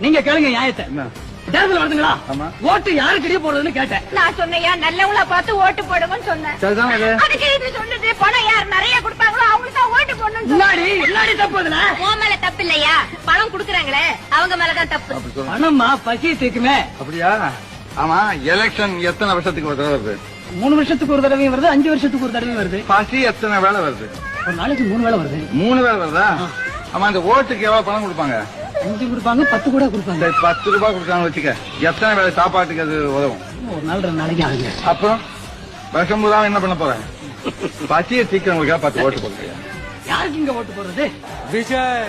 நீங்க கேளுங்க நியாயத்தை. தேர்தல் வருதுங்களா? ஓட்டு யாருக்கிட்டே போடுறதுன்னு கேட்டேன். நான் சொன்னையா நல்லவங்களா பார்த்து ஓட்டு போடுங்கன்னு சொன்னேன். அதுக்கு இது சொன்னது பணம் யார் நிறைய கொடுப்பாங்களோ அவங்களுக்கு தான் ஓட்டு போடணும். எல்லாடி தப்பு அதுல. உன் மேல தப்பு இல்லையா? பணம் குடுக்கறாங்களே அவங்க மேலதான் தப்பு. பணமா பசி தீக்குமே. அப்படியா? ஆமா, எலெக்ஷன் எத்தனை வருஷத்துக்கு ஒரு தடவை வருது? 3 வருஷத்துக்கு ஒரு தடவையும் வருது, 5 வருஷத்துக்கு ஒரு தடவையும் வருது. பசி எத்தனை வேலை வருது? ஒரு நாளைக்கு 3 வேளை வருது. 3 வேலை வருதா? ஆமா, அந்த ஓட்டுக்கு எவ்வளவு பணம் கொடுப்பாங்க? 5 கொடுப்பாங்க, 10 கூட கொடுப்பாங்க. 10 ரூபாய் கொடுத்தாங்க வச்சுக்க, எத்தனை வேலை சாப்பாட்டுக்கு அது உதவும்? ஒரு நாள் 2 நாளைக்கு ஆகுங்க. அப்புறம் வருஷம் பூரா என்ன பண்ண போறேன்? பசியை சீக்கிரம் 10 ஓட்டு போடுறீங்க. யாருக்கு இங்க ஓட்டு போடுறது? விஜய்